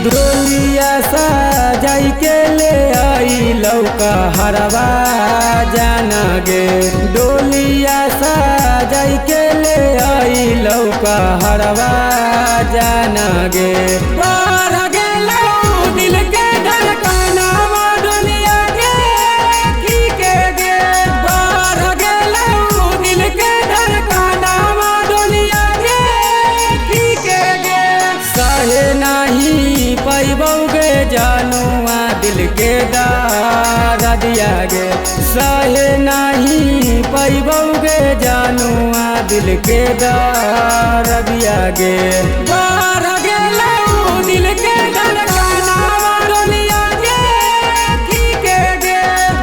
डोलिया सजाई के ले आई लौका हरवा जाना गे। डोलिया सजाई के ले आई लौका हरवा जाना गे। बार गेलौ दिल के धड़कना डोलिया गे ठीक गे। बार गेलौ दिल के धड़कना डोलिया गे ठीक गे। सहे नहीं पैबौगे जानुआ दिल के दर्दिया गे। सहे नहीं पैबौगे जानुआ दिल के दर्दिया गे। बार गेलौ दिल के धड़कना डोलिया गे ठीक गे।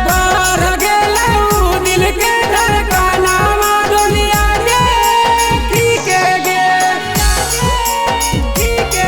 बार गेलौ दिल के धड़कना डोलिया गे ठीक गे ठीक गे।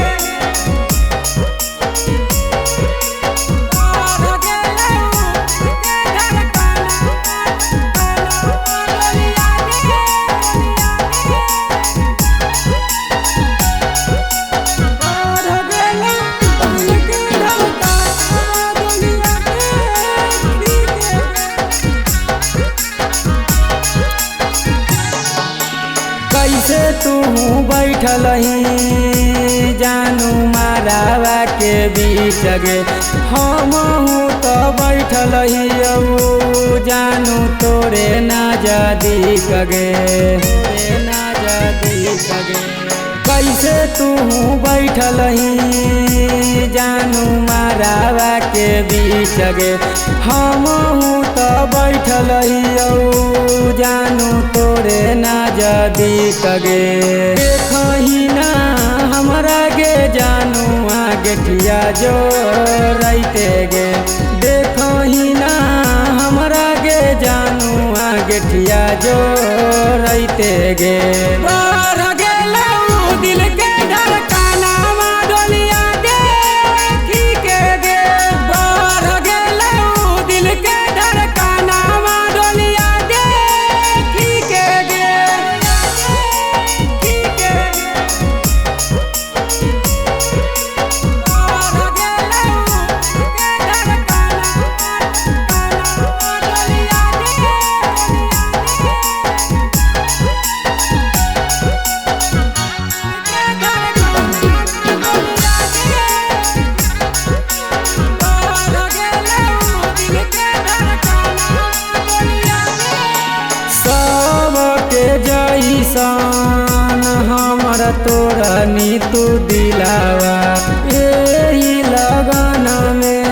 कैसे तू बैठल ही जानू मारावा के बीच गे। हम तो बैठल ही जानू तोरे नजदीक गे। कैसे तू बैठल ही जानू मारावा के बीच गे। हम तो बैठल ही जानू तोरे नजदीक गे। देखही ना हमरा गे जानू गेठिया जो रहते गे। देखही ना हमरा गे जानू गेठिया जो रहते गे। बार गेलौ दिल के धड़कना डोलिया गे ठीक गे। बार गेलौ दिल के धड़कना डोलिया गे ठीक गे ठीक गे। बार गेलौ दिल के धड़कना डोलिया गे सबके जैसन हमर तोरा नीतू दिलावा। यही लगन में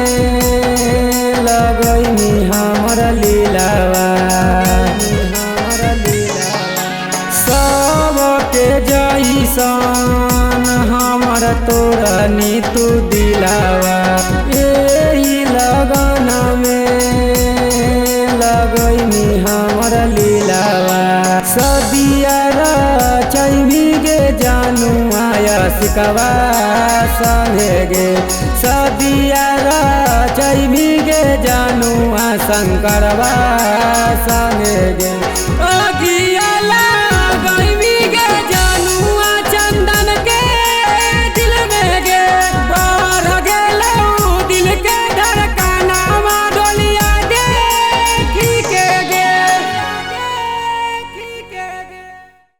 लगैनी हमर लीलावा। सबके जैसन हमर तोरा नीतू दिलावा। यही लगन में लगैनी हमर लीलावा। सदिया रचैबी गे जानू सिकवा संगे गे। सदिया रचैबी गे जानू शंकरवा संगे गे।